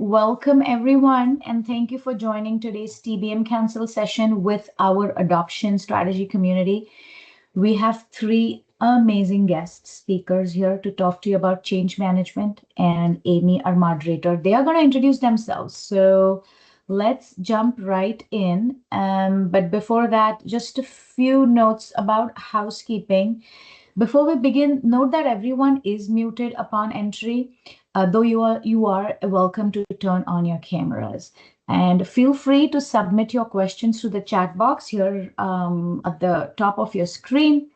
Welcome everyone, and thank you for joining today's TBM Council session with our adoption strategy community. We have three amazing guest speakers here to talk to you about change management, and Amy, our moderator, they are going to introduce themselves. So let's jump right in. But before that, just a few notes about housekeeping. Before we begin, note that everyone is muted upon entry, though you are welcome to turn on your cameras. And feel free to submit your questions to the chat box here at the top of your screen.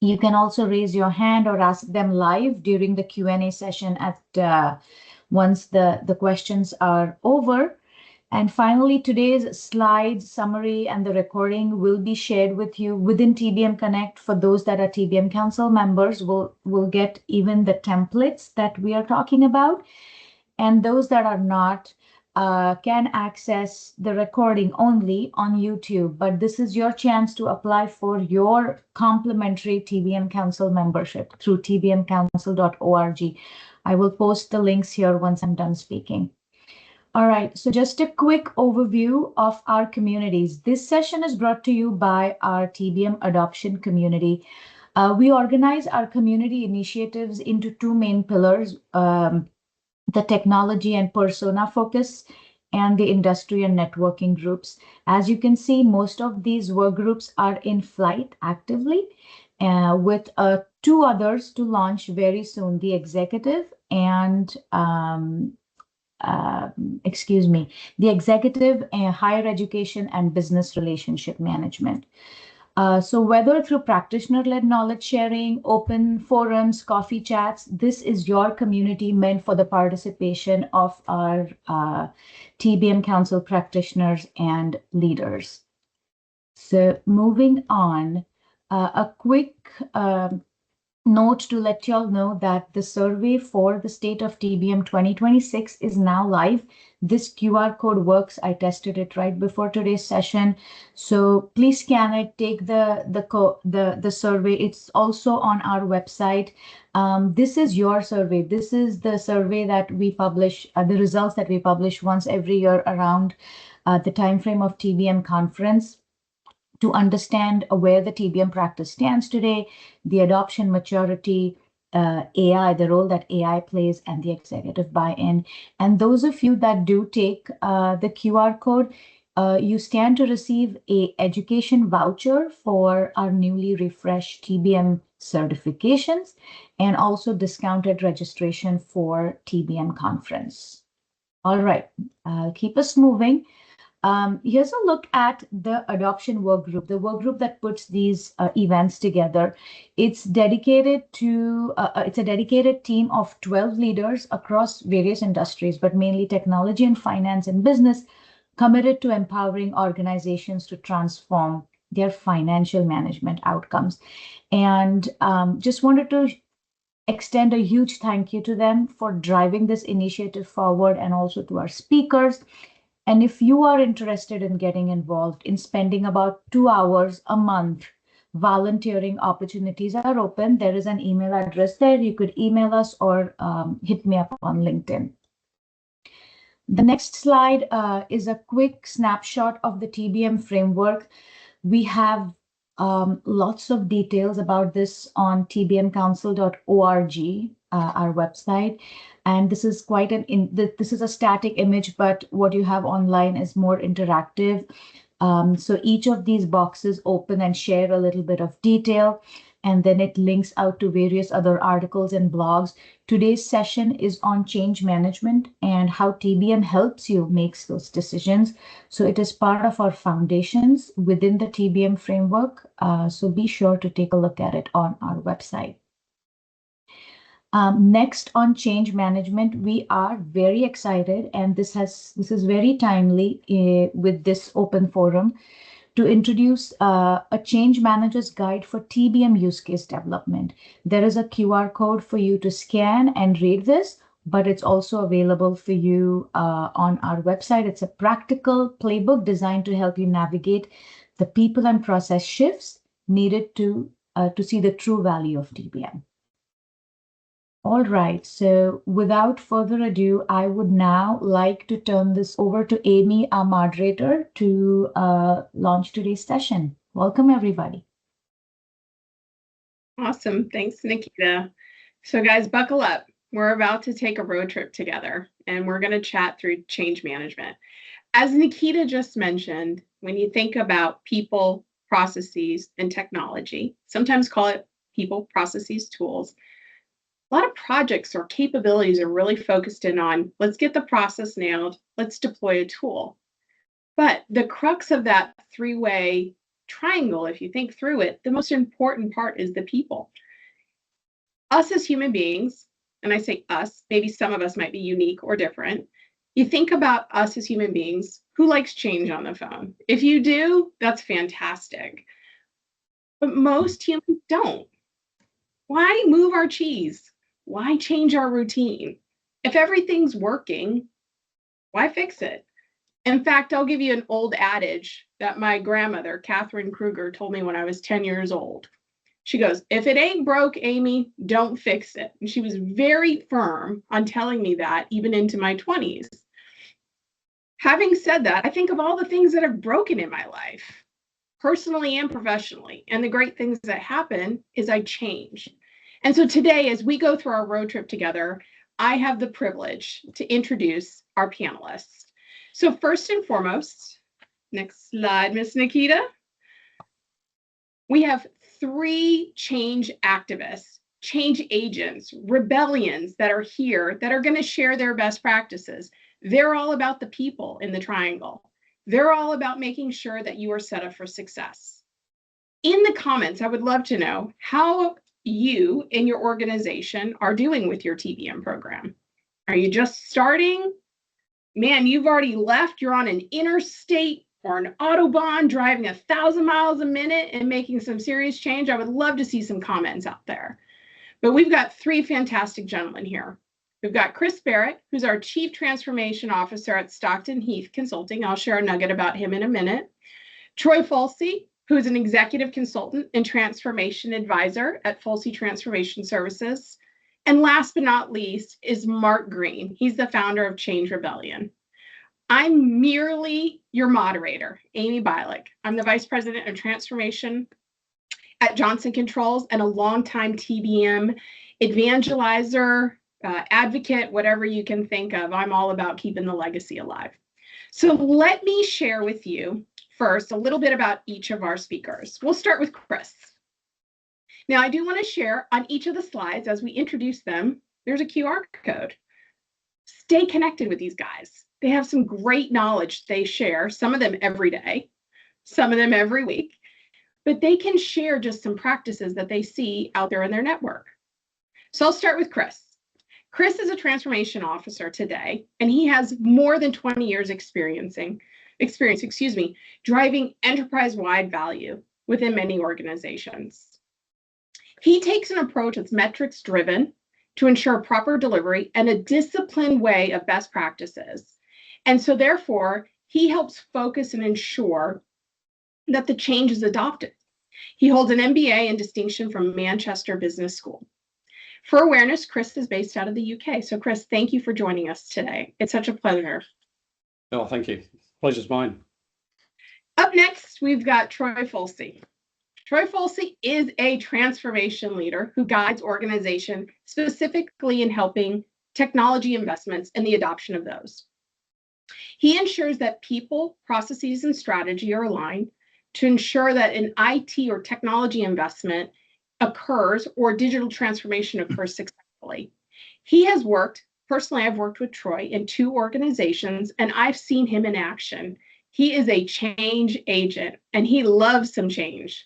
You can also raise your hand or ask them live during the Q&A session at once the questions are over. And finally, today's slides, summary, and the recording will be shared with you within TBM Connect. For those that are TBM Council members, will get even the templates that we are talking about. And those that are not can access the recording only on YouTube. But this is your chance to apply for your complimentary TBM Council membership through tbmcouncil.org. I will post the links here once I'm done speaking. All right, so just a quick overview of our communities. This session is brought to you by our TBM adoption community. We organize our community initiatives into two main pillars, the technology and persona focus, and the industry and networking groups. As you can see, most of these work groups are in flight actively, with two others to launch very soon, the executive and the executive, higher education, and business relationship management. So whether through practitioner-led knowledge sharing, open forums, coffee chats, this is your community meant for the participation of our TBM Council practitioners and leaders. So moving on, a quick note to let you all know that the survey for the state of TBM 2026 is now live. This QR code works. I tested it right before today's session. So please scan it, take the survey. It's also on our website. This is your survey. This is the survey that we publish, the results that we publish once every year around the time frame of TBM conference, to understand where the TBM practice stands today, the adoption maturity, AI, the role that AI plays, and the executive buy-in. And those of you that do take the QR code, you stand to receive an education voucher for our newly refreshed TBM certifications, and also discounted registration for TBM conference. All right, keep us moving. Here's a look at the adoption work group, the work group that puts these events together. It's dedicated to, it's a dedicated team of 12 leaders across various industries, but mainly technology and finance and business, committed to empowering organizations to transform their financial management outcomes. And just wanted to extend a huge thank you to them for driving this initiative forward, and also to our speakers. And if you are interested in getting involved, in spending about 2 hours a month, volunteering opportunities are open. There is an email address there. You could email us or hit me up on LinkedIn. The next slide is a quick snapshot of the TBM framework. We have lots of details about this on tbmcouncil.org, our website. And this is quite this is a static image, but what you have online is more interactive. So each of these boxes open and share a little bit of detail, and then it links out to various other articles and blogs. Today's session is on change management and how TBM helps you make those decisions. So it is part of our foundations within the TBM framework. So be sure to take a look at it on our website. Next, on change management, we are very excited, and this is very timely with this open forum, to introduce a change manager's guide for TBM use case development. There is a QR code for you to scan and read this, but it's also available for you on our website. It's a practical playbook designed to help you navigate the people and process shifts needed to see the true value of TBM. All right. So without further ado, I would now like to turn this over to Amy, our moderator, to launch today's session. Welcome, everybody. Awesome. Thanks, Nikita. So guys, buckle up. We're about to take a road trip together and we're going to chat through change management. As Nikita just mentioned, when you think about people, processes, and technology, sometimes call it people, processes, tools, a lot of projects or capabilities are really focused in on, let's get the process nailed, let's deploy a tool. But the crux of that three-way triangle, if you think through it, the most important part is the people. Us as human beings, and I say us, maybe some of us might be unique or different. You think about us as human beings, who likes change on the phone? If you do, that's fantastic. But most humans don't. Why move our cheese? Why change our routine? If everything's working, why fix it? In fact, I'll give you an old adage that my grandmother, Catherine Kruger, told me when I was 10 years old. She goes, if it ain't broke, Amy, don't fix it. And she was very firm on telling me that even into my 20s. Having said that, I think of all the things that have broken in my life, personally and professionally. And the great things that happen is I change. And so today, as we go through our road trip together, I have the privilege to introduce our panelists. So first and foremost, next slide, Miss Nikita. We have 3 change activists, change agents, rebellions that are here that are going to share their best practices. They're all about the people in the triangle. They're all about making sure that you are set up for success. In the comments, I would love to know how you and your organization are doing with your TBM program. Are you just starting? Man, you've already left. You're on an interstate or an Autobahn driving 1,000 miles a minute and making some serious change. I would love to see some comments out there. But we've got 3 fantastic gentlemen here. We've got Chris Barrett, who's our Chief Transformation Officer at Stockton Heath Consulting. I'll share a nugget about him in a minute. Troy Folsey, who's an Executive Consultant and Transformation Advisor at Folsey Transformation Services. And last but not least is Mark Green. He's the founder of Change Rebellion. I'm merely your moderator, Amy Bialik. I'm the Vice President of Transformation at Johnson Controls and a longtime TBM evangelizer, advocate, whatever you can think of. I'm all about keeping the legacy alive. So let me share with you first a little bit about each of our speakers. We'll start with Chris. Now, I do want to share on each of the slides as we introduce them, there's a QR code. Stay connected with these guys. They have some great knowledge they share, some of them every day, some of them every week, but they can share just some practices that they see out there in their network. So I'll start with Chris. Chris is a transformation officer today, and he has more than 20 years experience, driving enterprise-wide value within many organizations. He takes an approach that's metrics-driven to ensure proper delivery and a disciplined way of best practices. And so therefore, he helps focus and ensure that the change is adopted. He holds an MBA in distinction from Manchester Business School. For awareness, Chris is based out of the UK. So Chris, thank you for joining us today. It's such a pleasure. Oh, thank you. Pleasure's mine. Up next, we've got Troy Folsey. Troy Folsey is a transformation leader who guides organizations specifically in helping technology investments and the adoption of those. He ensures that people, processes, and strategy are aligned to ensure that an IT or technology investment occurs or digital transformation occurs successfully. He has worked, personally, I've worked with Troy in 2 organizations, and I've seen him in action. He is a change agent, and he loves some change.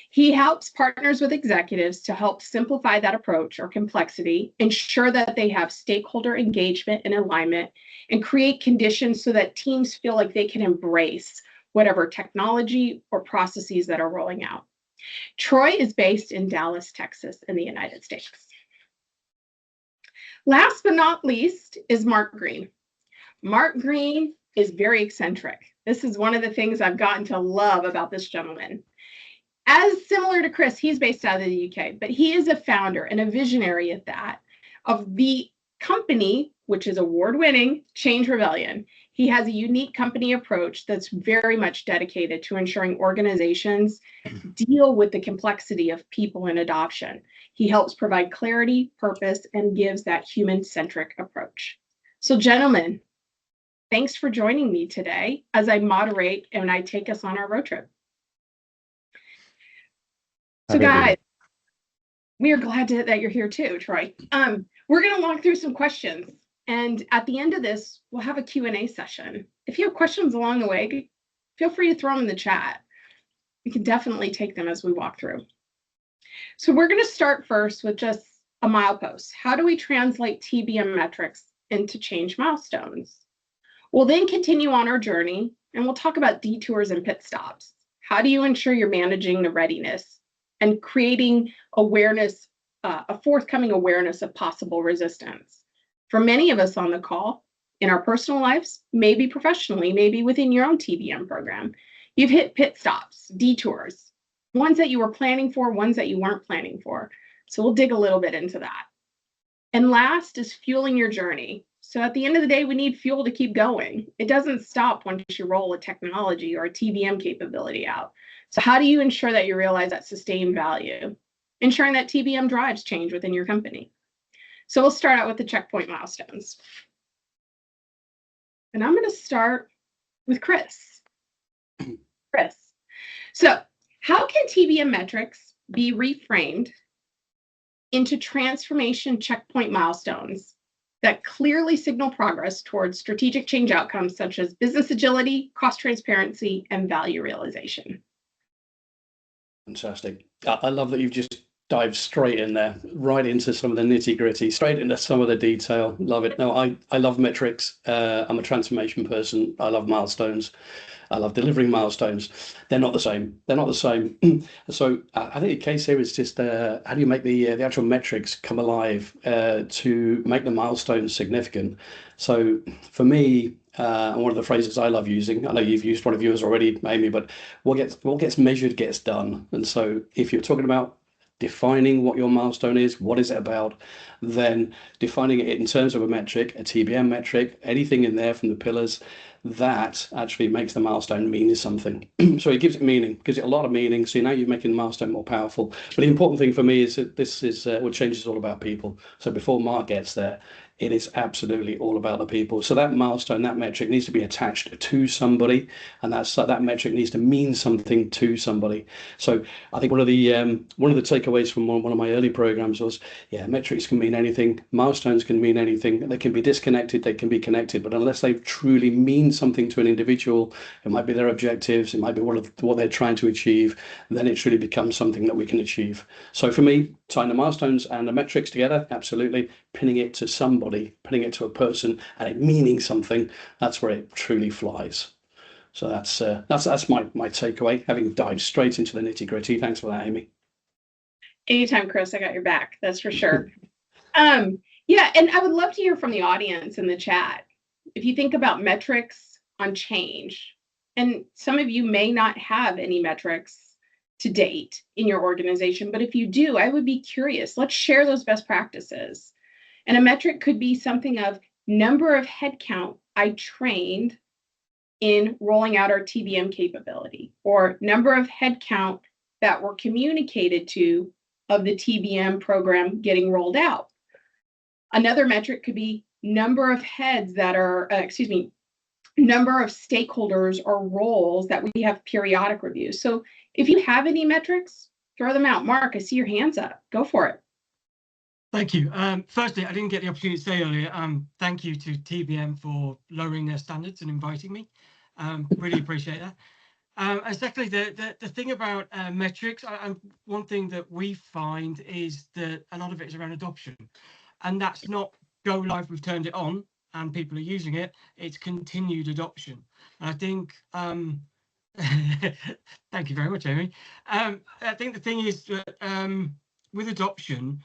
He helps partners with executives to help simplify that approach or complexity, ensure that they have stakeholder engagement and alignment, and create conditions so that teams feel like they can embrace whatever technology or processes that are rolling out. Troy is based in Dallas, Texas, in the United States. Last but not least is Mark Green. Mark Green is very eccentric. This is one of the things I've gotten to love about this gentleman. As similar to Chris, he's based out of the UK, but he is a founder and a visionary at that of the company, which is award-winning Change Rebellion. He has a unique company approach that's very much dedicated to ensuring organizations deal with the complexity of people in adoption. He helps provide clarity, purpose, and gives that human-centric approach. So, gentlemen, thanks for joining me today as I moderate and I take us on our road trip. So, guys, we are glad that you're here too, Troy. We're going to walk through some questions. And at the end of this, we'll have a Q&A session. If you have questions along the way, feel free to throw them in the chat. We can definitely take them as we walk through. So we're going to start first with just a milepost. How do we translate TBM metrics into change milestones? We'll then continue on our journey, and we'll talk about detours and pit stops. How do you ensure you're managing the readiness and creating awareness, a forthcoming awareness of possible resistance? For many of us on the call, in our personal lives, maybe professionally, maybe within your own TBM program, you've hit pit stops, detours, ones that you were planning for, ones that you weren't planning for. So we'll dig a little bit into that. And last is fueling your journey. So at the end of the day, we need fuel to keep going. It doesn't stop once you roll a technology or a TBM capability out. So how do you ensure that you realize that sustained value? Ensuring that TBM drives change within your company. So we'll start out with the checkpoint milestones. And I'm going to start with Chris. Chris. So how can TBM metrics be reframed into transformation checkpoint milestones that clearly signal progress towards strategic change outcomes such as business agility, cost transparency, and value realization? Fantastic. I love that you've just dived straight in there, right into some of the nitty gritty, straight into some of the detail. Love it. No, I love metrics. I'm a transformation person. I love milestones. I love delivering milestones. They're not the same. They're not the same. So I think the case here is just how do you make the actual metrics come alive to make the milestones significant? So for me, one of the phrases I love using, I know you've used one of yours already, Amy, but what gets measured gets done. And so if you're talking about defining what your milestone is, what is it about, then defining it in terms of a metric, a TBM metric, anything in there from the pillars, that actually makes the milestone mean something. So it gives it meaning, gives it a lot of meaning. So now you're making the milestone more powerful. But the important thing for me is that this is what change is all about people. So before Mark gets there, it is absolutely all about the people. So that milestone, that metric needs to be attached to somebody, and that metric needs to mean something to somebody. So I think one of the takeaways from one of my early programs was, yeah, metrics can mean anything, milestones can mean anything. They can be disconnected, they can be connected, but unless they truly mean something to an individual, it might be their objectives, it might be what they're trying to achieve, then it truly becomes something that we can achieve. So for me, tying the milestones and the metrics together, absolutely, pinning it to somebody, pinning it to a person, and it meaning something, that's where it truly flies. So that's my takeaway, having dived straight into the nitty gritty. Thanks for that, Amy. Anytime, Chris, I got your back, that's for sure. Yeah, and I would love to hear from the audience in the chat. If you think about metrics on change, and some of you may not have any metrics to date in your organization, but if you do, I would be curious. Let's share those best practices. And a metric could be something of number of headcount I trained in rolling out our TBM capability, or number of headcount that were communicated to of the TBM program getting rolled out. Another metric could be number of heads that are, number of stakeholders or roles that we have periodic reviews. So if you have any metrics, throw them out. Mark, I see your hands up. Go for it. Thank you. Firstly, I didn't get the opportunity to say earlier, thank you to TBM for lowering their standards and inviting me. Really appreciate that. And secondly, the thing about metrics, one thing that we find is that a lot of it is around adoption. And that's not go live, we've turned it on and people are using it. It's continued adoption. And I think, thank you very much, Amy. I think the thing is that with adoption,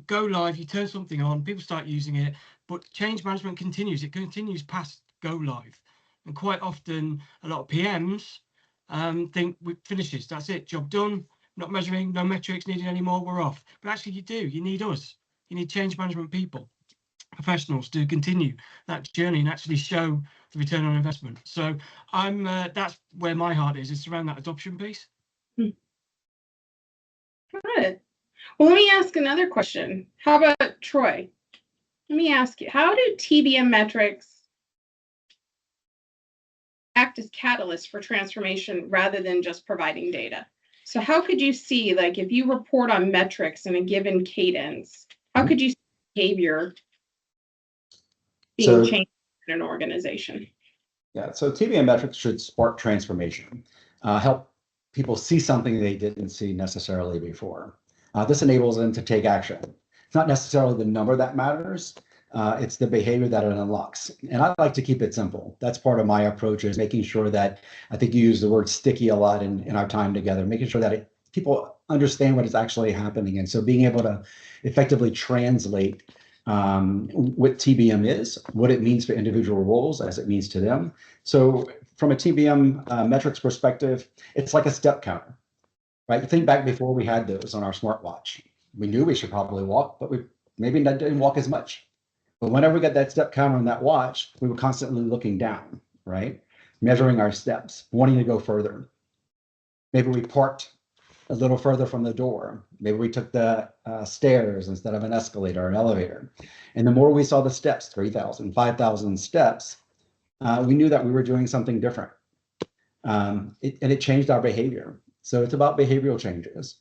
go live, you turn something on, people start using it, but change management continues. It continues past go live. And quite often, a lot of PMs think we finishes, that's it, job done, not measuring, no metrics needed anymore, we're off. But actually you do, you need us. You need change management people, professionals, to continue that journey and actually show the return on investment. So that's where my heart is. It's around that adoption piece. Good. Well, let me ask another question. How about Troy? Let me ask you, how do TBM metrics act as catalysts for transformation rather than just providing data? So how could you see, like, if you report on metrics in a given cadence, how could you see behavior being changed in an organization? Yeah, so TBM metrics should spark transformation, help people see something they didn't see necessarily before. This enables them to take action. It's not necessarily the number that matters, it's the behavior that it unlocks. And I like to keep it simple. That's part of my approach, is making sure that, I think you use the word sticky a lot in our time together, making sure that people understand what is actually happening. And so being able to effectively translate what TBM is, what it means for individual roles as it means to them. So from a TBM metrics perspective, it's like a step counter, right? You think back before we had those on our smartwatch. We knew we should probably walk, but we maybe didn't walk as much. But whenever we got that step counter on that watch, we were constantly looking down, right? Measuring our steps, wanting to go further. Maybe we parked a little further from the door. Maybe we took the stairs instead of an escalator or an elevator. And the more we saw the steps, 3,000, 5,000 steps, we knew that we were doing something different. And it changed our behavior. So it's about behavioral changes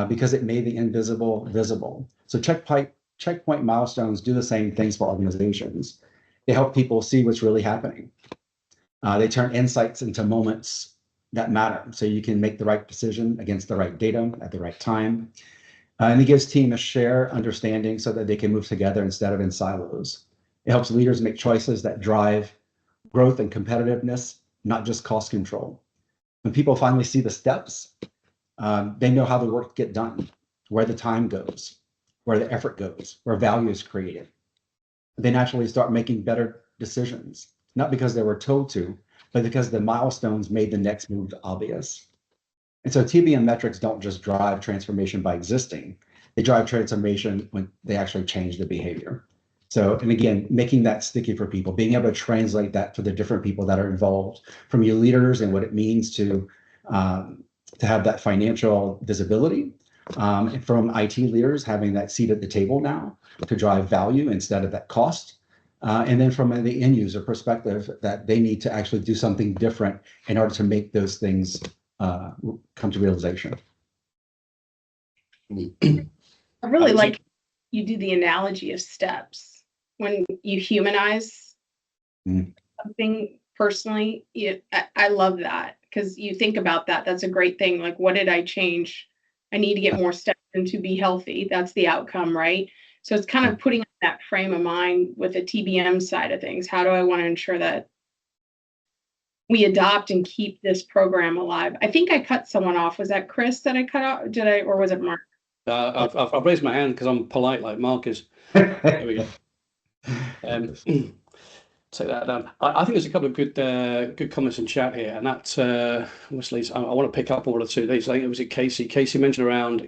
because it made the invisible visible. So checkpoint milestones do the same things for organizations. They help people see what's really happening. They turn insights into moments that matter, so you can make the right decision against the right data at the right time. And it gives team a shared understanding so that they can move together instead of in silos. It helps leaders make choices that drive growth and competitiveness, not just cost control. When people finally see the steps, they know how the work get done, where the time goes, where the effort goes, where value is created. They naturally start making better decisions, not because they were told to, but because the milestones made the next move obvious. And so TBM metrics don't just drive transformation by existing, they drive transformation when they actually change the behavior. So, and again, making that sticky for people, being able to translate that to the different people that are involved, from your leaders and what it means to have that financial visibility, and from IT leaders having that seat at the table now to drive value instead of that cost. And then from the end user perspective, that they need to actually do something different in order to make those things come to realization. I really like you do the analogy of steps. When you humanize something personally, I love that, because you think about that. That's a great thing. Like, what did I change? I need to get more steps in to be healthy. That's the outcome, right? So it's kind of putting that frame of mind with the TBM side of things. How do I want to ensure that we adopt and keep this program alive? I think I cut someone off. Was that Chris that I cut off? Did I, or was it Mark? I've raised my hand because I'm polite like Mark is. There we go. Take that down. I think there's a couple of good comments in chat here, and that obviously I want to pick up on one or two of these. I think it was Casey. Casey mentioned around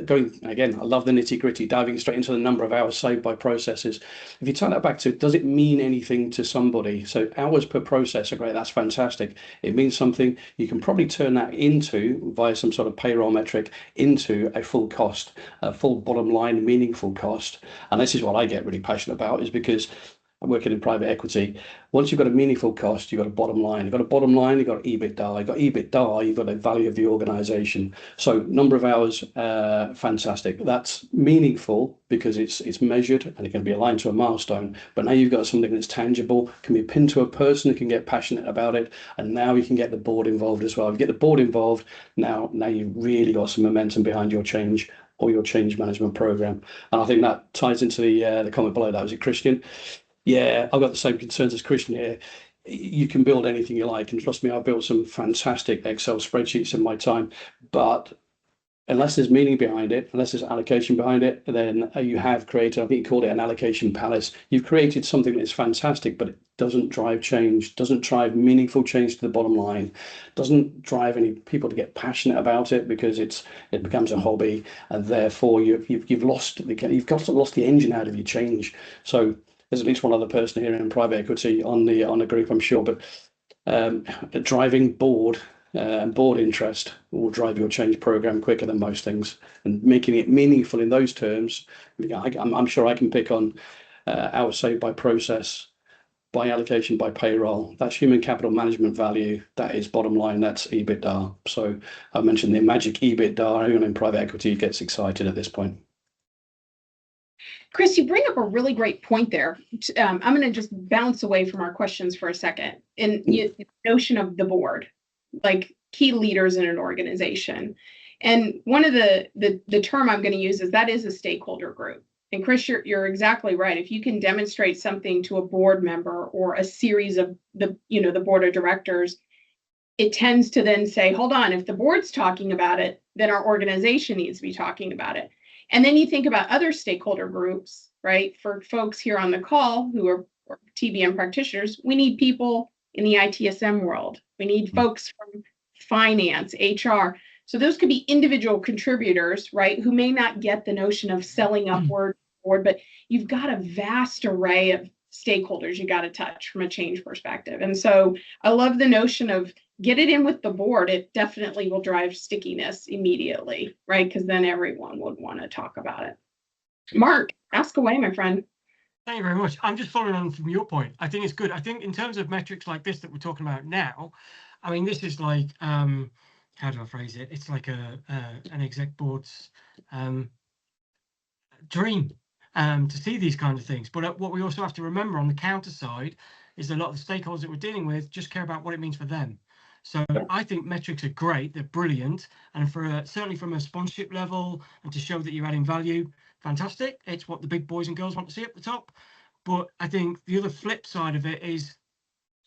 going again. I love the nitty gritty, diving straight into the number of hours saved by processes. If you turn that back to, does it mean anything to somebody? So hours per process are great. That's fantastic. It means something. You can probably turn that into, via some sort of payroll metric, into a full cost, a full bottom line, meaningful cost. And this is what I get really passionate about, is because I'm working in private equity. Once you've got a meaningful cost, you've got a bottom line. You've got a bottom line, you've got EBITDA. You've got EBITDA, you've got a value of the organization. So number of hours, fantastic. That's meaningful because it's measured and it can be aligned to a milestone. But now you've got something that's tangible, can be pinned to a person who can get passionate about it. And now you can get the board involved as well. If you get the board involved, now you've really got some momentum behind your change or your change management program. And I think that ties into the comment below that. Was it Christian? Yeah, I've got the same concerns as Christian here. You can build anything you like, and trust me, I've built some fantastic Excel spreadsheets in my time, but unless there's meaning behind it, unless there's allocation behind it, then you have created, I think you called it an allocation palace. You've created something that's fantastic, but it doesn't drive change, doesn't drive meaningful change to the bottom line, doesn't drive any people to get passionate about it because it becomes a hobby, and therefore you've lost the engine out of your change. So there's at least one other person here in private equity on the group, I'm sure, but driving board and board interest will drive your change program quicker than most things, and making it meaningful in those terms. I'm sure I can pick on hours saved by process, by allocation, by payroll. That's human capital management value. That is bottom line. That's EBITDA. So I mentioned the magic EBITDA. Anyone in private equity gets excited at this point. Chris, you bring up a really great point there. I'm going to just bounce away from our questions for a second. And the notion of the board, like key leaders in an organization. And one of the term I'm going to use is that is a stakeholder group. And Chris, you're exactly right. If you can demonstrate something to a board member or a series of the board of directors, it tends to then say, hold on, if the board's talking about it, then our organization needs to be talking about it. And then you think about other stakeholder groups, right? For folks here on the call who are TBM practitioners, we need people in the ITSM world. We need folks from finance, HR. So those could be individual contributors, right? Who may not get the notion of selling upward, but you've got a vast array of stakeholders you got to touch from a change perspective. And so I love the notion of get it in with the board. It definitely will drive stickiness immediately, right? Because then everyone would want to talk about it. Mark, ask away, my friend. Thank you very much. I'm just following on from your point. I think it's good. I think in terms of metrics like this that we're talking about now, I mean, this is like, how do I phrase it? It's like an exec board's dream to see these kind of things. But what we also have to remember on the counter side is a lot of the stakeholders that we're dealing with just care about what it means for them. So I think metrics are great, they're brilliant, and for certainly from a sponsorship level and to show that you're adding value, fantastic. It's what the big boys and girls want to see at the top. But I think the other flip side of it is,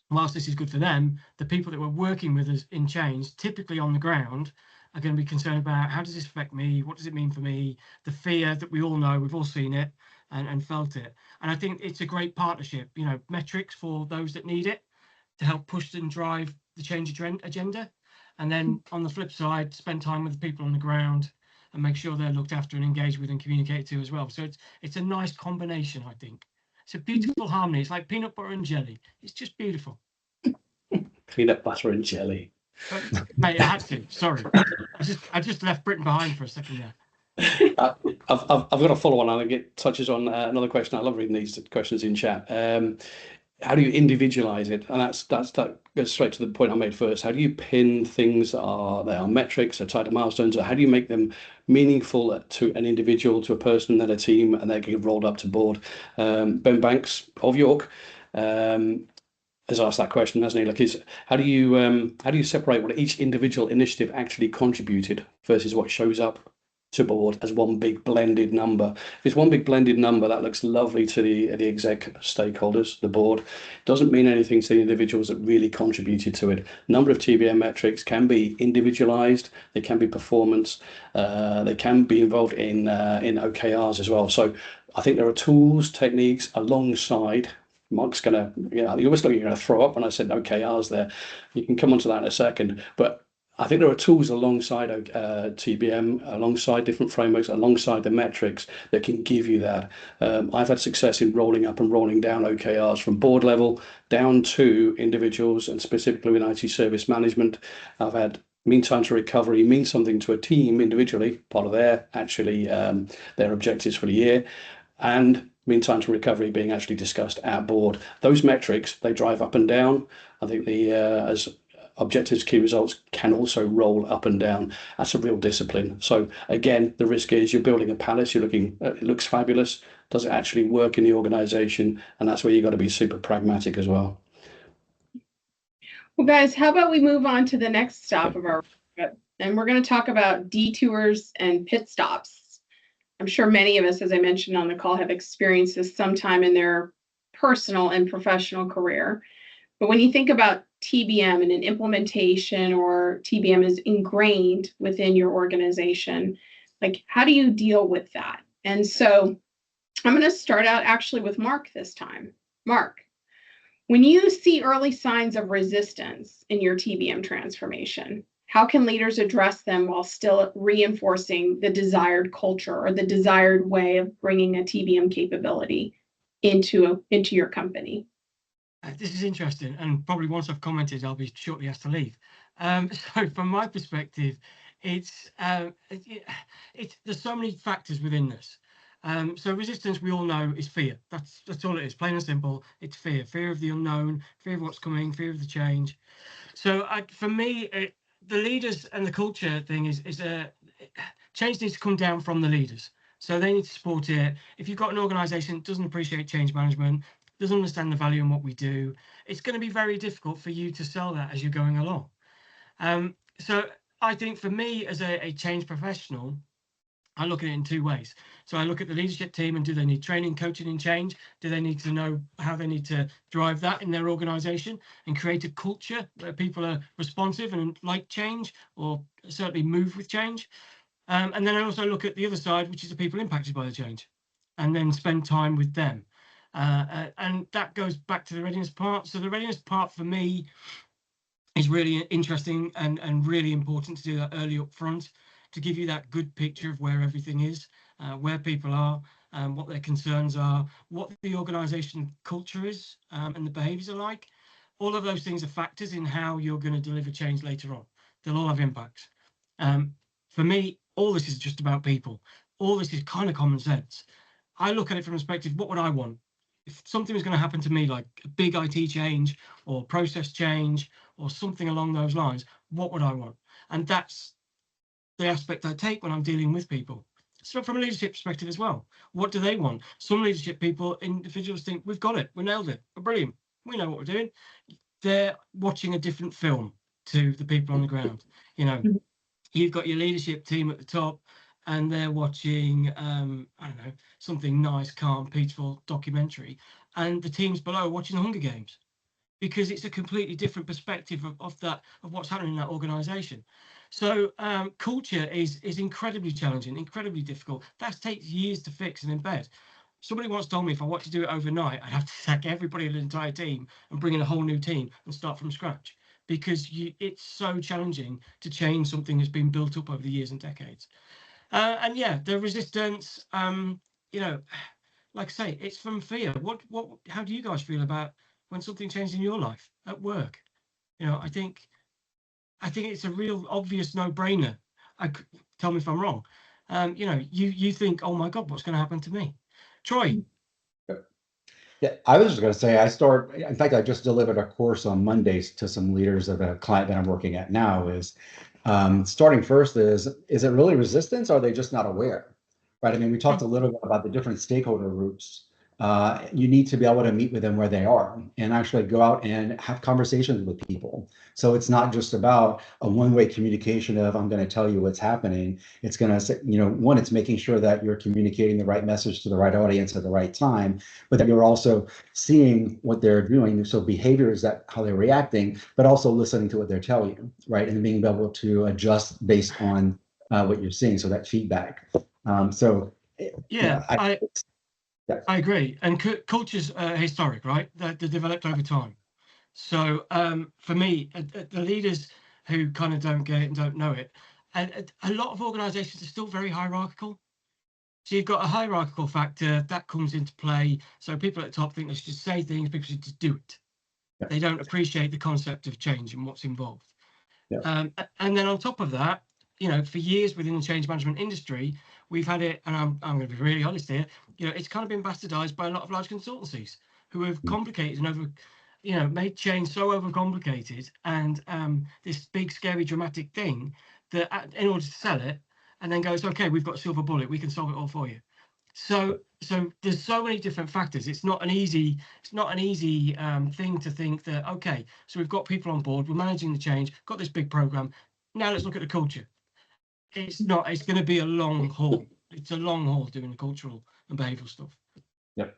whilst this is good for them, the people that were working with us in change, typically on the ground, are going to be concerned about how does this affect me? What does it mean for me? The fear that we all know, we've all seen it and felt it. And I think it's a great partnership, metrics for those that need it to help push and drive the change agenda. And then on the flip side, spend time with the people on the ground and make sure they're looked after and engaged with and communicated to as well. So it's a nice combination, I think. It's a beautiful harmony. It's like peanut butter and jelly. It's just beautiful. Peanut butter and jelly. Mate, I had to. Sorry, I just left Britain behind for a second there. I've got a follow on. I think it touches on another question. I love reading these questions in chat. How do you individualize it? And that goes straight to the point I made first. How do you pin things that are metrics, are tied to milestones, or how do you make them meaningful to an individual, to a person, then a team, and they get rolled up to board? Ben Banks of York has asked that question, hasn't he? Like, how do you separate what each individual initiative actually contributed versus what shows up to board as one big blended number? If it's one big blended number, that looks lovely to the exec stakeholders, the board. Doesn't mean anything to the individuals that really contributed to it. Number of TBM metrics can be individualized. They can be performance. They can be involved in OKRs as well. So I think there are tools, techniques alongside. Mark's gonna, you almost look like you're gonna throw up when I said OKRs there. You can come onto that in a second, but I think there are tools alongside TBM, alongside different frameworks, alongside the metrics that can give you that. I've had success in rolling up and rolling down OKRs from board level down to individuals, and specifically in IT service management. I've had mean time to recovery mean something to a team individually, part of their objectives for the year, and mean time to recovery being actually discussed at board. Those metrics, they drive up and down. I think as objectives, key results can also roll up and down. That's a real discipline. So again, the risk is you're building a palace, it looks fabulous. Does it actually work in the organization? And that's where you've got to be super pragmatic as well. Well, guys, how about we move on to the next stop of our trip? And we're going to talk about detours and pit stops. I'm sure many of us, as I mentioned on the call, have experienced this sometime in their personal and professional career. But when you think about TBM and an implementation, or TBM is ingrained within your organization, like how do you deal with that? And so I'm going to start out actually with Mark this time. Mark, when you see early signs of resistance in your TBM transformation, how can leaders address them while still reinforcing the desired culture or the desired way of bringing a TBM capability into your company? This is interesting, and probably once I've commented, I'll be shortly asked to leave. So from my perspective, it's there's so many factors within this. So resistance, we all know, is fear. That's all it is, plain and simple. It's fear of the unknown, fear of what's coming, fear of the change. So for me, the leaders and the culture thing is change needs to come down from the leaders. So they need to support it. If you've got an organisation that doesn't appreciate change management, doesn't understand the value in what we do, it's going to be very difficult for you to sell that as you're going along. So I think for me as a change professional, I look at it in two ways. So I look at the leadership team and do they need training, coaching and change? Do they need to know how they need to drive that in their organisation and create a culture where people are responsive and like change, or certainly move with change? And then I also look at the other side, which is the people impacted by the change, and then spend time with them. And that goes back to the readiness part. So the readiness part for me is really interesting and really important to do that early up front, to give you that good picture of where everything is, where people are, what their concerns are, what the organisation culture is, and the behaviours are like. All of those things are factors in how you're going to deliver change later on. They'll all have impacts. For me, all this is just about people. All this is kind of common sense. I look at it from a perspective, what would I want? If something was going to happen to me, like a big IT change or process change or something along those lines, what would I want? And that's the aspect I take when I'm dealing with people. So from a leadership perspective as well, what do they want? Some leadership people, individuals think, we've got it, we nailed it, we're brilliant, we know what we're doing. They're watching a different film to the people on the ground. You know, you've got your leadership team at the top and they're watching, I don't know, something nice, calm, peaceful documentary, and the teams below are watching the Hunger Games, because it's a completely different perspective of what's happening in that organisation. So culture is incredibly challenging, incredibly difficult. That takes years to fix and embed. Somebody once told me if I wanted to do it overnight, I'd have to sack everybody in the entire team and bring in a whole new team and start from scratch, because it's so challenging to change something that's been built up over the years and decades. And yeah, the resistance, you know, like I say, it's from fear. How do you guys feel about when something changed in your life at work? You know, I think it's a real obvious no-brainer. Tell me if I'm wrong. You know, you think, oh my God, what's going to happen to me? Troy. Yeah, I was just going to say, in fact, I just delivered a course on Mondays to some leaders of a client that I'm working at now. Is starting first is it really resistance, or are they just not aware? Right. I mean, we talked a little bit about the different stakeholder groups. You need to be able to meet with them where they are and actually go out and have conversations with people. So it's not just about a one-way communication of, I'm going to tell you what's happening. It's going to say, you know, one, it's making sure that you're communicating the right message to the right audience at the right time, but that you're also seeing what they're doing. So behavior is that how they're reacting, but also listening to what they're telling you, right? And being able to adjust based on what you're seeing. So that feedback. I agree. And culture's historic, right? They're developed over time. So for me, the leaders who kind of don't get it and don't know it, and a lot of organizations are still very hierarchical. So you've got a hierarchical factor that comes into play. So people at the top think they should say things, people should just do it. Yeah. They don't appreciate the concept of change and what's involved. Yeah. And then on top of that, you know, for years within the change management industry, we've had it, and I'm going to be really honest here, you know, it's kind of been bastardized by a lot of large consultancies who have complicated and made change so overcomplicated and this big, scary, dramatic thing that in order to sell it, and then goes, okay, we've got a silver bullet, we can solve it all for you. So there's so many different factors. It's not an easy thing to think that, okay, so we've got people on board, we're managing the change, got this big program. Now let's look at the culture. It's not. It's going to be a long haul. It's a long haul doing the cultural and behavioural stuff. Yep.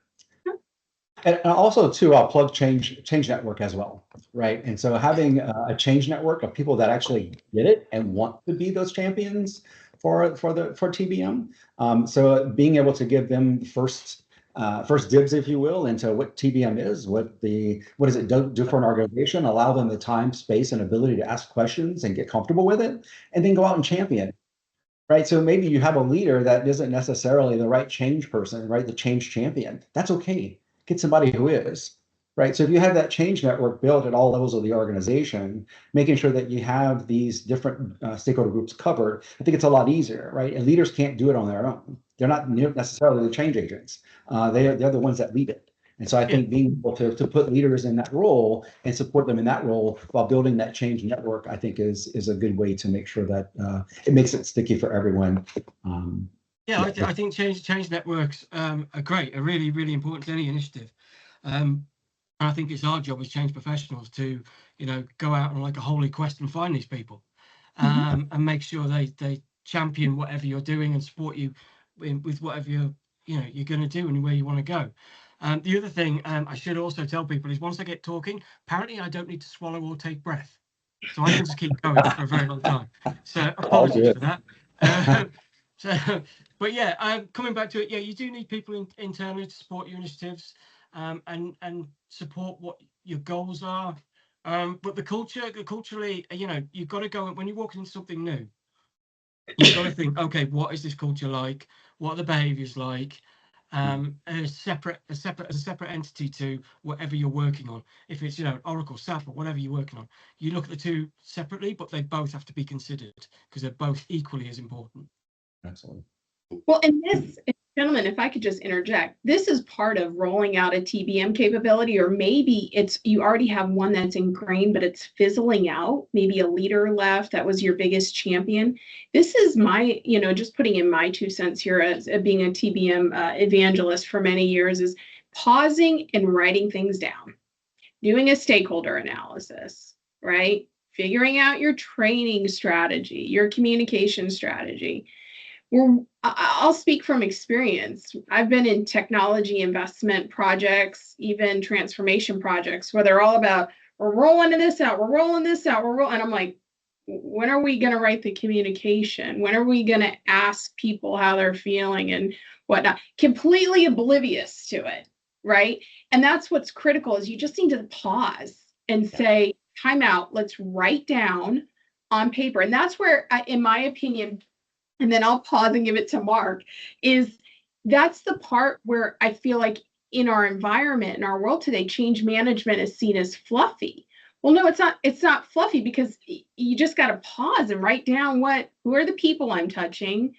And also too, I'll plug Change Network as well, right? And so having a Change Network of people that actually get it and want to be those champions for TBM. So being able to give them first dibs, if you will, into what TBM is, what does it do for an organization, allow them the time, space, and ability to ask questions and get comfortable with it, and then go out and champion. Right. So maybe you have a leader that isn't necessarily the right change person, right? The change champion. That's okay. Get somebody who is. Right. So if you have that change network built at all levels of the organization, making sure that you have these different stakeholder groups covered, I think it's a lot easier, right? And leaders can't do it on their own. They're not necessarily the change agents. They're the ones that lead it. And so I think being able to put leaders in that role and support them in that role while building that change network, I think is a good way to make sure that it makes it sticky for everyone. I think change networks are great, are really, really important to any initiative. And I think it's our job as change professionals to, go out on like a holy quest and find these people, and make sure they champion whatever you're doing and support you with whatever you're going to do and where you want to go. The other thing I should also tell people is once I get talking, apparently I don't need to swallow or take breath. So I can just keep going for a very long time. So apologies for that. But yeah, coming back to it, yeah, you do need people internally to support your initiatives and support what your goals are. But culturally, you've got to go, when you're walking into something new, you've got to think, okay, what is this culture like? What are the behaviors like? As a separate entity to whatever you're working on. If it's Oracle, SAP, or whatever you're working on, you look at the two separately, but they both have to be considered because they're both equally as important. Excellent. Well, and this, gentlemen, if I could just interject, this is part of rolling out a TBM capability, or maybe you already have one that's ingrained, but it's fizzling out. Maybe a leader left that was your biggest champion. This is my, just putting in my 2 cents here as being a TBM evangelist for many years, is pausing and writing things down, doing a stakeholder analysis, right? Figuring out your training strategy, your communication strategy. I'll speak from experience. I've been in technology investment projects, even transformation projects, where they're all about, we're rolling this out, we're rolling this out, and I'm like, when are we going to write the communication? When are we going to ask people how they're feeling and whatnot? Completely oblivious to it, right? And that's what's critical, is you just need to pause and say, time out, let's write down on paper. And that's where, in my opinion, and then I'll pause and give it to Mark, that's the part where I feel like in our environment, in our world today, change management is seen as fluffy. Well, no, it's not fluffy, because you just got to pause and write down who are the people I'm touching?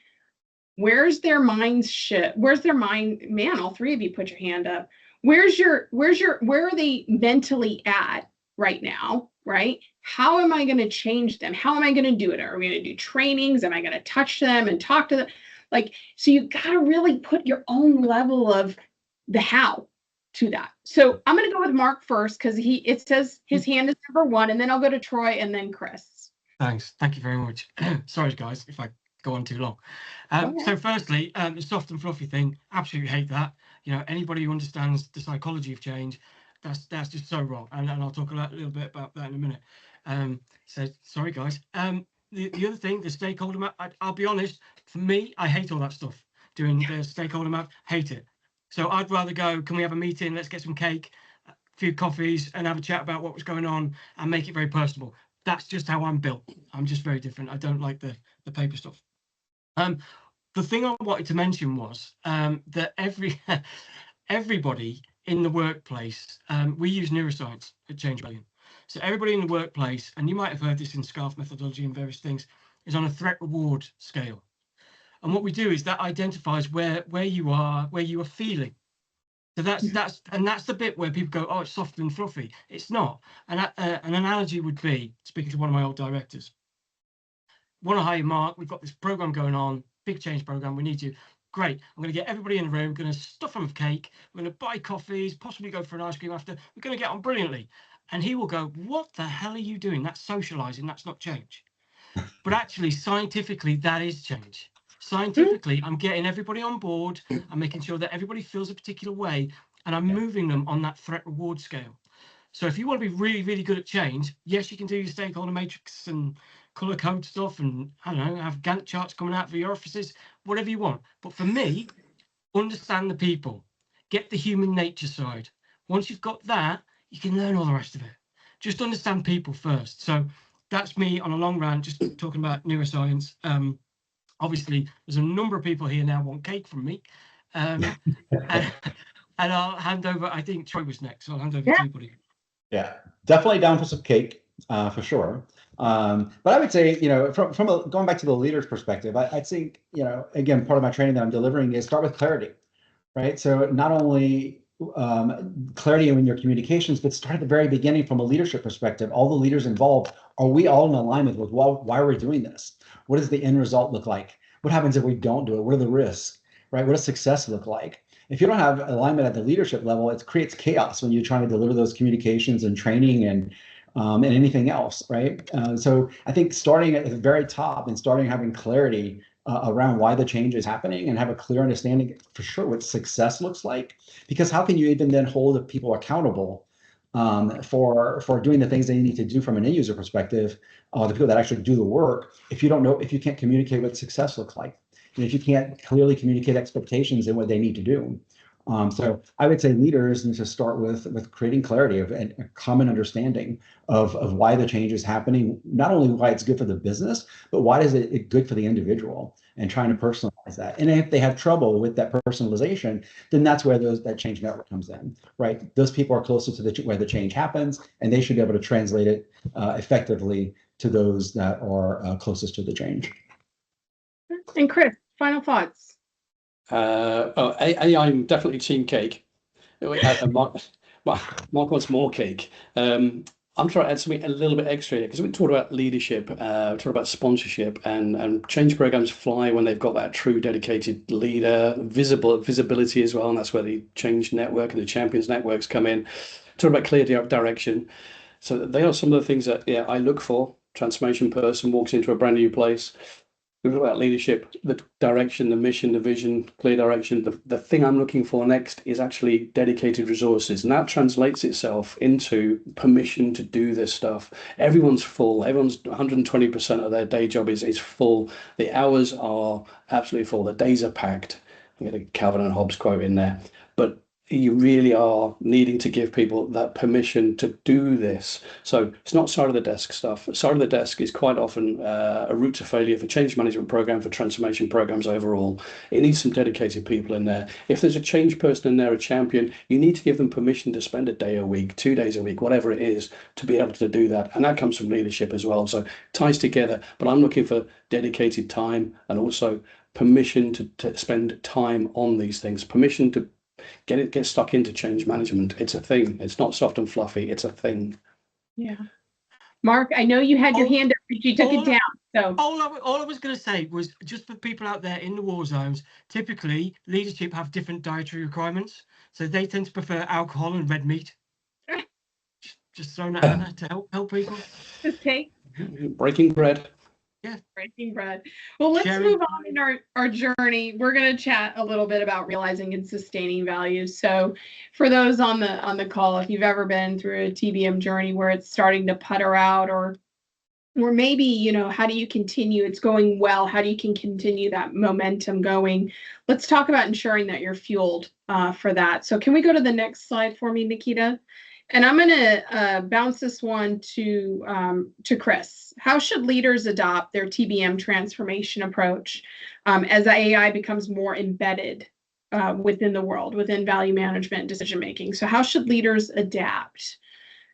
Where's their mind shift? Where's their mind? Man, all three of you put your hand up. Where are they mentally at right now? Right? How am I going to change them? How am I going to do it? Are we going to do trainings? Am I going to touch them and talk to them? So you got to really put your own level of the how to that. So I'm going to go with Mark first, because it says his hand is number 1, and then I'll go to Troy and then Chris. Thanks. Thank you very much. Sorry, guys, if I go on too long. So firstly, the soft and fluffy thing, absolutely hate that. Anybody who understands the psychology of change, that's just so wrong. And I'll talk a little bit about that in a minute. So sorry, guys. The other thing, the stakeholder map, I'll be honest, for me, I hate all that stuff. Doing the stakeholder map, hate it. So I'd rather go, can we have a meeting? Let's get some cake, a few coffees, and have a chat about what was going on and make it very personable. That's just how I'm built. I'm just very different. I don't like the paper stuff. The thing I wanted to mention was that everybody in the workplace, we use neuroscience at Change Rebellion. So everybody in the workplace, and you might have heard this in SCARF methodology and various things, is on a threat reward scale. And what we do is that identifies where you are feeling. So that's the bit where people go, oh, it's soft and fluffy. It's not. And an analogy would be, speaking to one of my old directors, want to hire Mark, we've got this program going on, big change program, we need you. Great, I'm going to get everybody in the room, going to stuff them with cake, we're going to buy coffees, possibly go for an ice cream after, we're going to get on brilliantly. And he will go, what the hell are you doing? That's socializing, that's not change. But actually, scientifically, that is change. Scientifically, I'm getting everybody on board. I'm making sure that everybody feels a particular way. and I'm moving them on that threat reward scale. So if you want to be really, really good at change, yes, you can do your stakeholder matrix and color code stuff and, I don't know, have Gantt charts coming out for your offices, whatever you want. But for me, understand the people, get the human nature side. Once you've got that, you can learn all the rest of it. Just understand people first. So that's me on a long rant, just talking about neuroscience. Obviously, there's a number of people here now want cake from me. And, and I'll hand over, I think Troy was next, so I'll hand over to you, buddy. Yeah, definitely down for some cake, for sure. But I would say, going back to the leader's perspective, I think, again, part of my training that I'm delivering is start with clarity, right? So not only clarity in your communications, but start at the very beginning from a leadership perspective. All the leaders involved, are we all in alignment with why we're doing this? What does the end result look like? What happens if we don't do it? What are the risks, right? What does success look like? If you don't have alignment at the leadership level, it creates chaos when you're trying to deliver those communications and training and anything else, right? So I think starting at the very top and starting having clarity around why the change is happening and have a clear understanding for sure what success looks like, because how can you even then hold people accountable for doing the things they need to do from an end user perspective, the people that actually do the work, if you can't communicate what success looks like, and if you can't clearly communicate expectations and what they need to do. So I would say leaders need to start with creating clarity and a common understanding of why the change is happening, not only why it's good for the business, but why is it good for the individual, and trying to personalize that. And if they have trouble with that personalization, then that's where that change network comes in, right? Those people are closest to where the change happens, and they should be able to translate it effectively to those that are closest to the change. And Chris, final thoughts. I'm definitely team cake. Mark wants more cake. I'm trying to add something a little bit extra here, because we talked about leadership, talked about sponsorship, and change programs fly when they've got that true dedicated leader, visibility as well, and that's where the change network and the champions networks come in. Talk about clear direction. So they are some of the things that I look for. Transformation person walks into a brand new place. We talk about leadership, the direction, the mission, the vision, clear direction. The thing I'm looking for next is actually dedicated resources. And that translates itself into permission to do this stuff. Everyone's full. Everyone's 120% of their day job is full. The hours are absolutely full. The days are packed. I get a Calvin and Hobbes quote in there. But you really are needing to give people that permission to do this. So it's not side of the desk stuff. Side of the desk is quite often a route to failure for change management program, for transformation programs overall. It needs some dedicated people in there. If there's a change person in there, a champion, you need to give them permission to spend a day a week, 2 days a week, whatever it is, to be able to do that. And that comes from leadership as well. So ties together, but I'm looking for dedicated time and also permission to spend time on these things, permission to get stuck into change management. It's a thing. It's not soft and fluffy. It's a thing. Yeah. Mark, I know you had your hand up, but you took it down. So all I was going to say was, just for people out there in the war zones, typically leadership have different dietary requirements, so they tend to prefer alcohol and red meat. Just throwing that out there to help people. just take Breaking bread. Yeah, breaking bread. Well, let's move on in our journey. We're going to chat a little bit about realizing and sustaining values. So for those on the call, if you've ever been through a TBM journey where it's starting to putter out, or maybe, how do you continue? It's going well. How do you can continue that momentum going? Let's talk about ensuring that you're fueled for that. So can we go to the next slide for me, Nikita? And I'm going to bounce this one to Chris. How should leaders adopt their TBM transformation approach as AI becomes more embedded within the world, within value management and decision making? So how should leaders adapt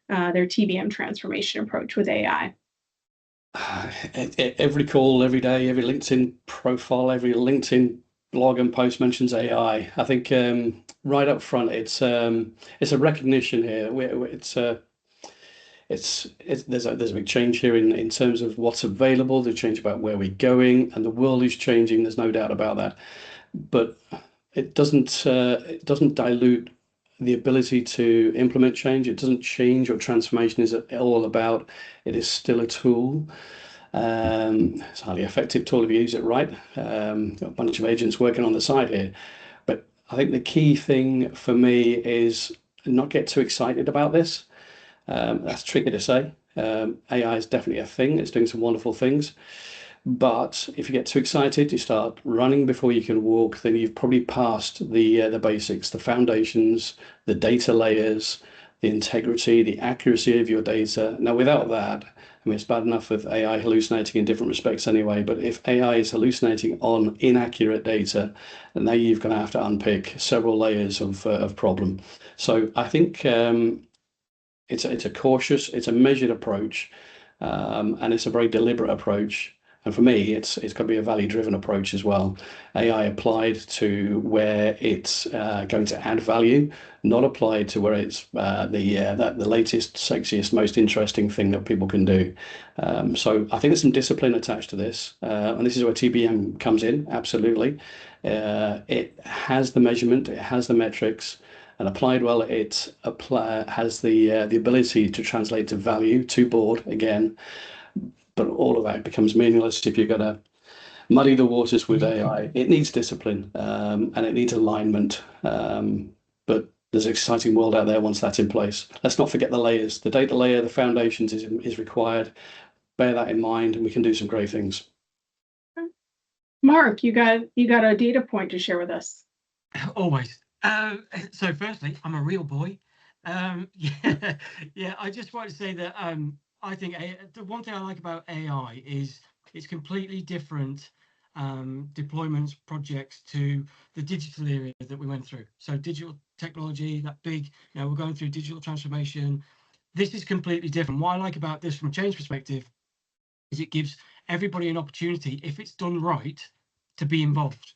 their TBM transformation approach with AI? Every call, every day, every LinkedIn profile, every LinkedIn blog and post mentions AI. I think right up front, it's a recognition here. There's a big change here in terms of what's available. The change about where we're going, and the world is changing. There's no doubt about that. But it doesn't dilute the ability to implement change. It doesn't change what transformation is all about. It is still a tool. It's a highly effective tool if you use it right. Got a bunch of agents working on the side here, but I think the key thing for me is not get too excited about this. That's tricky to say. AI is definitely a thing. It's doing some wonderful things. But if you get too excited, you start running before you can walk, then you've probably passed the basics, the foundations, the data layers, the integrity, the accuracy of your data. Now, without that, I mean, it's bad enough with AI hallucinating in different respects anyway, but if AI is hallucinating on inaccurate data, then now you're going to have to unpick several layers of problem. So I think it's a cautious, it's a measured approach, and it's a very deliberate approach. And for me, it's got to be a value-driven approach as well. AI applied to where it's going to add value, not applied to where it's the latest, sexiest, most interesting thing that people can do. So I think there's some discipline attached to this, and this is where TBM comes in. Absolutely, it has the measurement, it has the metrics. And applied well, it has the ability to translate to value, to board again. But all of that becomes meaningless if you're going to muddy the waters with AI. It needs discipline and it needs alignment. But there's an exciting world out there once that's in place. Let's not forget the layers. The data layer, the foundations is required. Bear that in mind, and we can do some great things. Mark, you got a data point to share with us. Always. So firstly, I'm a real boy. Yeah, I just want to say that I think the one thing I like about AI is it's completely different deployments, projects to the digital area that we went through. So digital technology, that big, we're going through digital transformation. This is completely different. What I like about this from a change perspective is it gives everybody an opportunity, if it's done right, to be involved.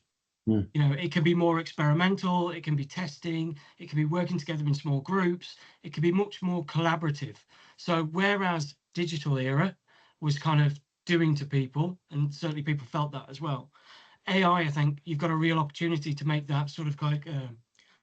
It can be more experimental, it can be testing, it can be working together in small groups, it can be much more collaborative. So whereas digital era was kind of doing to people, and certainly people felt that as well, AI, I think you've got a real opportunity to make that sort of like I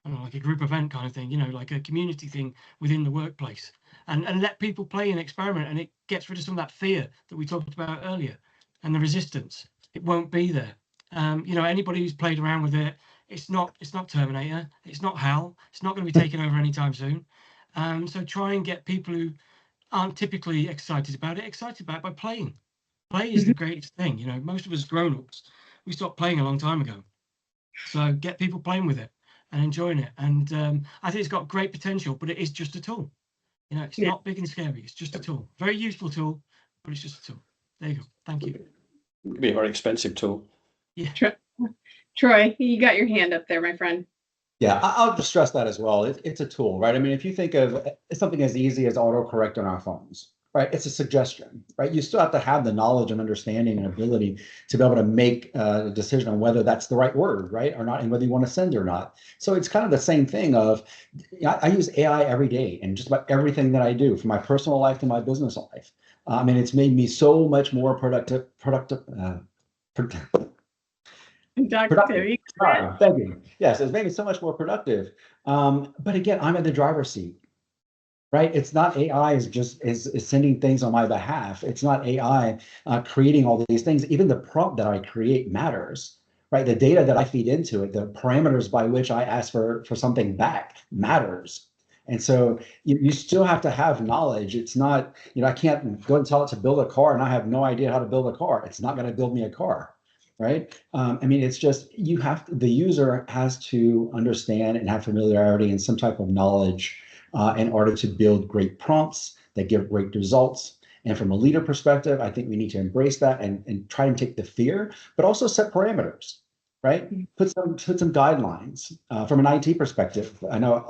don't know, like a group event kind of thing, like a community thing within the workplace, and let people play and experiment, and it gets rid of some of that fear that we talked about earlier and the resistance. It won't be there. Anybody who's played around with it, it's not Terminator, it's not HAL, it's not going to be taken over anytime soon. So try and get people who aren't typically excited about it by playing. Play is the greatest thing. Most of us grown-ups, we stopped playing a long time ago. So get people playing with it and enjoying it. And I think it's got great potential, but it is just a tool. It's not big and scary. It's just a tool. Very useful tool, but it's just a tool. There you go. Thank you. It could be a very expensive tool. Yeah. Troy, you got your hand up there, my friend. Yeah, I'll just stress that as well. It's a tool, right? I mean, if you think of something as easy as autocorrect on our phones, right? It's a suggestion, right? You still have to have the knowledge and understanding and ability to be able to make a decision on whether that's the right word, right? Or not, and whether you want to send or not. So it's kind of the same thing of, I use AI every day in just about everything that I do, from my personal life to my business life. I mean, it's made me so much more productive. Productive. Thank you. Yes, it's made me so much more productive. But again, I'm in the driver's seat, right? It's not AI is sending things on my behalf. It's not AI creating all these things. Even the prompt that I create matters, right? The data that I feed into it, the parameters by which I ask for something back matters. And so you still have to have knowledge. It's not, I can't go and tell it to build a car and I have no idea how to build a car. It's not going to build me a car. Right. I mean, it's just the user has to understand and have familiarity and some type of knowledge in order to build great prompts that give great results. And from a leader perspective, I think we need to embrace that and try and take the fear, but also set parameters, right? Put some guidelines from an IT perspective. I know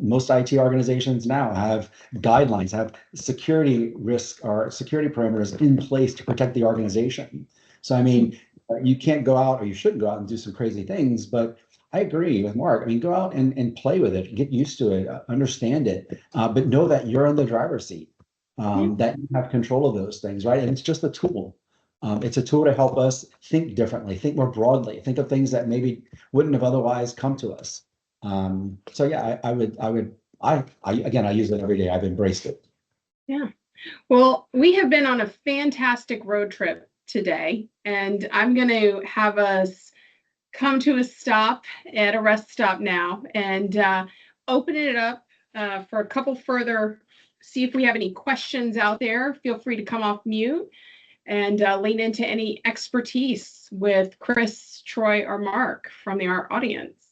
most IT organizations now have guidelines, have security risk or security parameters in place to protect the organization. So, I mean, you can't go out, or you shouldn't go out and do some crazy things, but I agree with Mark. I mean, go out and play with it, get used to it, understand it, but know that you're in the driver's seat, that you have control of those things, right? And it's just a tool. It's a tool to help us think differently, think more broadly, think of things that maybe wouldn't have otherwise come to us. So yeah, I use it every day. I've embraced it. Yeah. Well, we have been on a fantastic road trip today, and I'm going to have us come to a stop at a rest stop now and open it up for a couple further, see if we have any questions out there. Feel free to come off mute and lean into any expertise with Chris, Troy, or Mark from our audience.